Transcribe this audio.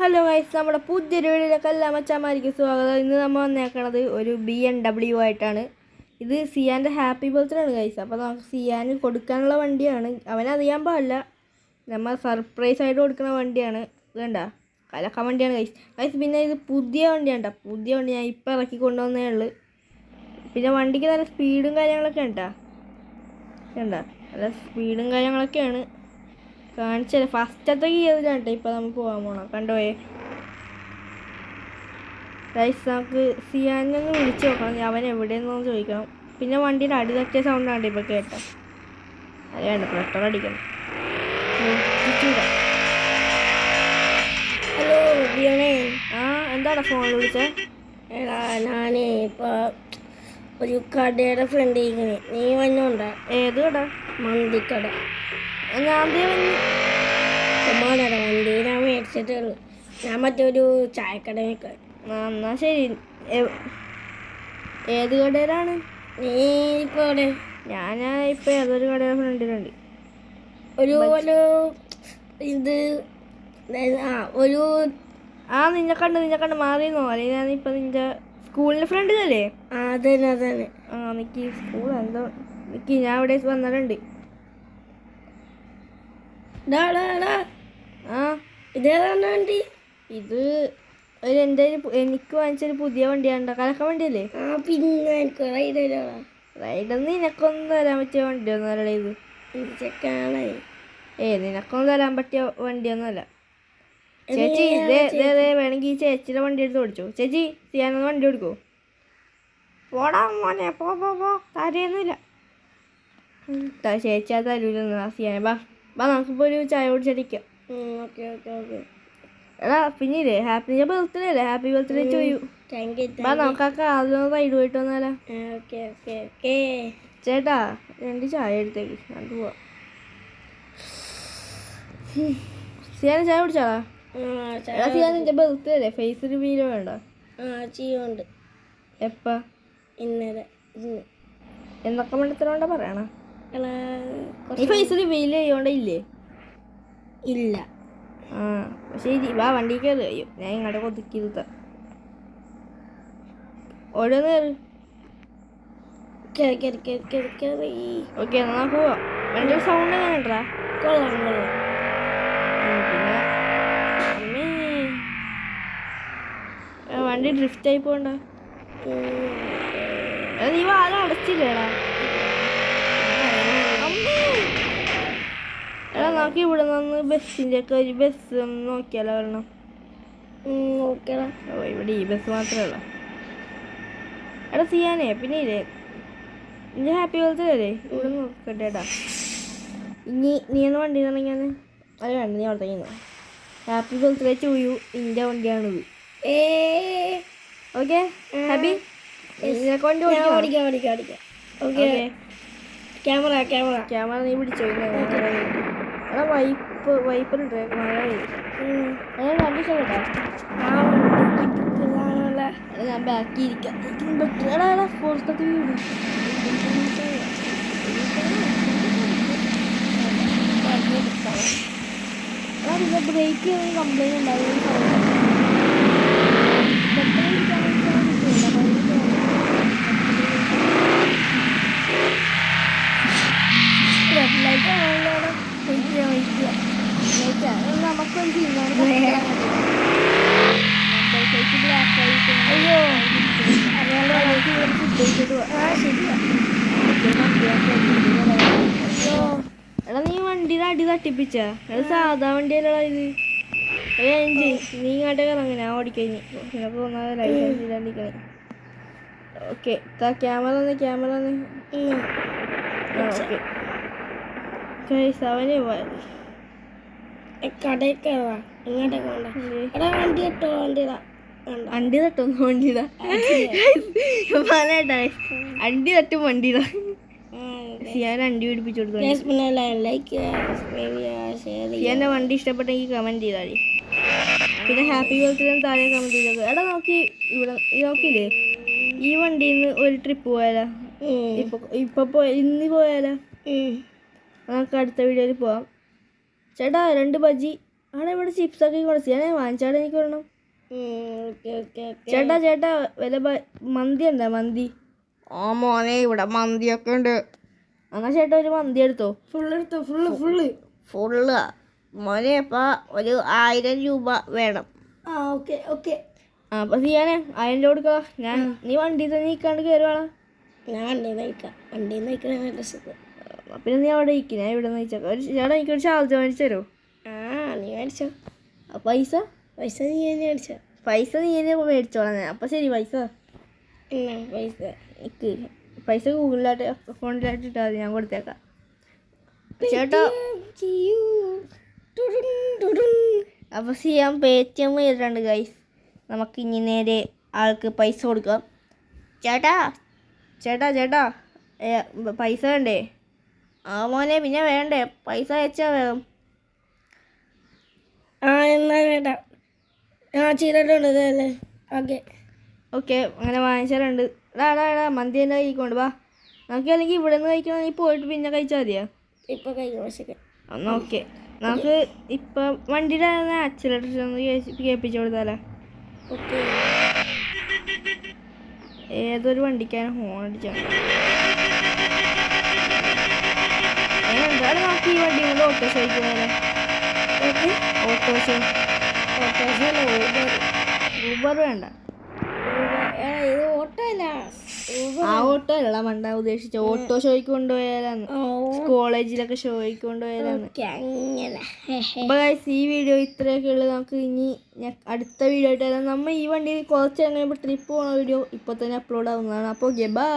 Hello guys, നമ്മുടെ പുതിയൊരു വീഡിയോയിലേക്ക് എല്ലാ മച്ചാന്മാർക്കും സ്വാഗതം. ഇന്ന് നമ്മൾ വന്നേക്കണത് ഒരു BMW ആയിട്ടാണ്. ഇത് സിയാൻ്റെ ഹാപ്പി ബർത്ത്ഡേ ആണ് ഗൈസ്. അപ്പോൾ നമുക്ക് സിയാന് കൊടുക്കാനുള്ള വണ്ടിയാണ്. അവനറിയാൻ പാടില്ല, നമ്മൾ സർപ്രൈസ് ആയിട്ട് കൊടുക്കുന്ന വണ്ടിയാണ്. ഇത് കണ്ട കലക്ക വണ്ടിയാണ് ഗൈസ്. പിന്നെ ഇത് പുതിയ വണ്ടിയാണ് കേട്ടോ. പുതിയ വണ്ടി ഞാൻ ഇപ്പോൾ ഇറക്കി കൊണ്ടുവന്നേ ഉള്ളൂ. പിന്നെ വണ്ടിക്ക് നല്ല സ്പീഡും കാര്യങ്ങളൊക്കെ ഉണ്ട് കണ്ട, നല്ല സ്പീഡും കാര്യങ്ങളൊക്കെയാണ്. കാണിച്ചല്ലേ, ഫസ്റ്റത്തെ ഗിയറിലാണ് കേട്ടോ ഇപ്പോൾ നമ്മൾ പോകാൻ പോകണം. കണ്ടോയേ ഗൈസ്, നമുക്ക് സിയാനെ ഒന്ന് വിളിച്ച് നോക്കണം, അവൻ എവിടെയെന്നൊന്ന് ചോദിക്കണം. പിന്നെ വണ്ടിയുടെ അടി തട്ടിയ സൗണ്ടാണ് ഇപ്പോൾ കേട്ടോ. അത് വേണ്ട, പെട്രോൾ അടിക്കണം. ഹലോ ബിയോണേ. എന്താണ് ഫോണിൽ വിളിച്ചേ? എടാ ഞാനേ ഇപ്പോൾ ഒരു കടയുടെ ഫ്രണ്ട് ഇരിക്കണേ, നീ വന്നോണ്ടാ? ഏത് കട? മന്തിക്കട. ഞാൻ ചുമ്മാടാ, വണ്ടി ഞാൻ മേടിച്ചിട്ടുള്ളൂ. ഞാൻ മറ്റൊരു ചായക്കട നിൽക്കാൻ. എന്നാ ശരി. ഏത് കടയിലാണ് നീ ഇപ്പോൾ അവിടെ? ഞാൻ ഇപ്പോൾ ഏതൊരു കടയുടെ ഫ്രണ്ടിലുണ്ട്. ഒരു ഇത് ഒരു നിന്നെ കണ്ട് മാറിയെന്നോ? അല്ലെങ്കിൽ ഞാനിപ്പോൾ നിൻ്റെ സ്കൂളിൻ്റെ ഫ്രണ്ടിലല്ലേ? അതന്നെ. നിക്ക് സ്കൂൾ എന്തോ നിക്ക്, ഞാൻ ഇവിടെ വന്നിട്ടുണ്ട്. ഇതേതാണ് വണ്ടി? ഇത് എനിക്ക് വാങ്ങിച്ചൊരു പുതിയ വണ്ടിയാണ്. കലക്ക വണ്ടിയല്ലേ? പിന്നെ എനിക്ക് റൈഡൊന്നും നിനക്കൊന്നും തരാൻ പറ്റിയ വണ്ടിയൊന്നുമല്ല ഇത്. നിനക്കൊന്നും തരാൻ പറ്റിയ വണ്ടിയൊന്നുമല്ല ചേച്ചി. ഇതേ വേണമെങ്കിൽ ഈ ചേച്ചിയുടെ വണ്ടി എടുത്ത് ഓടിച്ചോ. ചേച്ചി, സിയാനൊന്ന് വണ്ടി എടുക്കുമോ? പോടാ മോനെ, പോ തരുന്നില്ല. ചേച്ചി അത് തരൂലെന്നാ സിയാനെ. ബാ നമുക്കിപ്പോൾ ഒരു ചായ കുടിച്ചടിക്കാം. എടാ പിന്നീല്ലേ, ഹാപ്പി ബർത്ത്ഡേ അല്ലേ? ഹാപ്പി ബർത്ത്ഡേ ചോയു. നമുക്ക് ആ കാറിലൊന്ന് റൈഡ് പോയിട്ട് വന്നാലോ? ചേട്ടാ 2 ചായ എടുത്തേക്ക്, കണ്ടു പോവാം. സിയാന ചായ കുടിച്ചാടാ? സിയാൻ നിന്റെ ബർത്ത്ഡേ അല്ലേ? ഫേസ് റിവീൽ വേണ്ട? ചെയ്യുന്നുണ്ട്. എപ്പാ? ഇന്നലെ. എന്തൊക്കെ മണ്ടത്തരണ്ട പറയണ? ഈ ഫേസ് റിവീൽ ചെയ്യോണ്ടില്ലേ? ഇല്ല. ശരി, വാ വണ്ടി കയറി. അയ്യോ, ഞാൻ ഇങ്ങോട്ട് കൊതുക്കി നിർത്താം. ഓരോന്ന് കയറി. ഓക്കെ, എന്നാ നമുക്ക് പോവാം. വണ്ടി സൗണ്ട് എങ്ങനെ ഉണ്ടാ? പിന്നെ വണ്ടി ഡ്രിഫ്റ്റ് ആയി പോകണ്ട. നീ വാല അടച്ചില്ലേടാ? എടാ നമുക്ക് ഇവിടെ നിന്ന് ബസ്സിൻ്റെ ഒക്കെ ഒരു ബസ് ഒന്ന് നോക്കിയാലോ? വരണം. ഇവിടെ ഈ ബസ് മാത്രമേ ഉള്ളൂ. എടാ സിയാനേ, പിന്നെ ഇല്ലേ നിന്റെ ഹാപ്പി ബർത്ത്ഡേ അല്ലേ? ഇവിടെ നോക്കട്ടെ ഏട്ടാ. നീ ഒന്ന് വണ്ടി തുടങ്ങിയാന്ന്? അത് വേണ്ട, നീ അവിടെ തന്നെയാ. Happy birthday to you. ഇൻ്റെ വണ്ടിയാണിത്. Okay happy. വണ്ടി ഓടിക്കാം. ഓക്കെ, ക്യാമറ നീ പിടിച്ചോ. എടാ വൈപ്പറിട്ട് മഴ പെയ്യും. വണ്ടി ഇഷ്ടപ്പെട്ടാ? ഞാൻ ബാക്കി ഇരിക്കാം. എടാ പുറത്തൊക്കെ വീട്. പിന്നെ ബ്രേക്ക് കംപ്ലൈൻറ്റ് ഉണ്ടാവും. നമുക്കൊരു അയ്യോ, എടാ നീ വണ്ടിയുടെ അടി തട്ടിപ്പിച്ച? എടാ സാധാ വണ്ടിയല്ലടാ ഇത്. നീ ഇങ്ങോട്ടേ ഇറങ്ങി, ഞാൻ ഓടിക്കഴിഞ്ഞ്. നിനക്ക് തോന്നാതെ ലൈസൻസ് ഇല്ലാണ്ടിരിക്കണേ. Okay, camera okay. അവന് അണ്ടി തട്ടും വണ്ടിയിടാ. അണ്ടി തട്ടും വണ്ടിയിടാ. ഞാൻ അണ്ടി പിടിപ്പിച്ചു കൊടുത്തു. എൻ്റെ വണ്ടി ഇഷ്ടപ്പെട്ടെങ്കിൽ കമൻറ്റ് ചെയ്താൽ മതി. പിന്നെ ഹാപ്പി ബർത്ത്ഡേ താഴെ കമൻറ്റ് ചെയ്തത്. എടാ നോക്കി ഇവിടെ നോക്കിയില്ലേ, ഈ വണ്ടിയിൽ നിന്ന് ഒരു ട്രിപ്പ് പോയാലോ? ഇന്ന് പോയാലോ? നമുക്ക് അടുത്ത വീഡിയോയിൽ പോവാം. ചേട്ടാ 2 ബജി. അവിടെ ഇവിടെ ചിപ്സൊക്കെ കുറച്ച് ഞാൻ വാങ്ങിച്ചാടെ എനിക്ക് വരണം. Okay okay okay. ചേട്ടാ വല്ല മന്തി ഉണ്ടോ മന്തി? ആ മോനെ ഇവിടെ മന്തിയൊക്കെ ഉണ്ട്. എന്നാ ചേട്ടാ ഒരു മന്തി എടുത്തോ. എടുത്തോ ഫുള്ള് മോനെ അപ്പം ഒരു 1000 രൂപ വേണം. ആ ഓക്കെ ഓക്കെ. ആ അപ്പം ചെയ്യാനേ 1000 രൂപ കൊടുക്കുക. നീ വണ്ടി തന്നെ നിൽക്കാണ്ട് കയറി വേണം. ഞാൻ വണ്ടിയിൽ നയിക്കണ നല്ല സുഖം. പിന്നെ നീ അവിടെ ഇരിക്കും, ഞാൻ ഇവിടെ നിന്ന് ചേട്ടാ എനിക്കൊരു ചാർജ് മേടിച്ചു തരുമോ? നീ മേടിച്ചോ. പൈസ നീ തന്നെ മേടിച്ചോ. നീ തന്നെ മേടിച്ചോളാം ഞാൻ. അപ്പം ശരി പൈസ പൈസ ഗൂഗിളിലായിട്ട് അക്കൗണ്ടിലായിട്ട് ഇട്ടാൽ മതി, ഞാൻ കൊടുത്തേക്കാം. ചേട്ടാ അപ്പോൾ ചെയ്യാൻ പേടിഎം ചെയ്തിട്ടുണ്ട് ഗൈസ്. നമുക്ക് ഇനി നേരെ ആൾക്ക് പൈസ കൊടുക്കാം. ചേട്ടാ പൈസ വേണ്ടേ? ആ മോനെ പിന്നെ വേണ്ടേ പൈസ അയച്ചാൽ വേഗം. എന്നാ വേണ്ട. ചെയ്തിട്ടുണ്ട് ഇതല്ലേ. ഓക്കെ അങ്ങനെ വാങ്ങിച്ചാലുണ്ട്. എടാ മന്തി തന്നെ കഴിക്കൊണ്ട് വാ. നമുക്ക് അല്ലെങ്കിൽ ഇവിടെ നിന്ന് കഴിക്കണം, നീ പോയിട്ട് പിന്നെ കഴിച്ചാൽ മതിയോ? ഇപ്പം കഴിക്കണം. എന്നാൽ ഓക്കെ നമുക്ക് ഇപ്പം വണ്ടിയുടെ ആക്സിലേറ്റർ ഒന്ന് കേൾപ്പിച്ചു കൊടുത്താലേ. ഓക്കെ. ഏതൊരു വണ്ടിക്കാണ് ഹോൺ അടിച്ചാൽ എന്തായാലും നമുക്ക് ഈ വണ്ടി കൊണ്ട് ഓട്ടോഷോ കഴിക്കുന്നതല്ലേ. ഓട്ടോഷോ ഊബർ വേണ്ട. ഇത് ഓട്ടോ അല്ല. ആ ഓട്ടോ അല്ല മണ്ട ഉദ്ദേശിച്ച ഓട്ടോ ഷോയ്ക്ക് കൊണ്ടുപോയാലാന്ന്, കോളേജിലൊക്കെ ഷോയ്ക്ക് കൊണ്ടുപോയാലാന്ന്. അപ്പൊ ഗൈസ് ഈ വീഡിയോ ഇത്രയൊക്കെ ഉള്ളു. നമുക്ക് ഇനി അടുത്ത വീഡിയോ ആയിട്ട് നമ്മൾ ഈ വണ്ടിയിൽ കുറച്ച് അങ്ങനെ ട്രിപ്പ് പോകുന്ന വീഡിയോ ഇപ്പോൾ തന്നെ അപ്ലോഡ് ആവുന്നതാണ്. അപ്പോൾ ബൈ.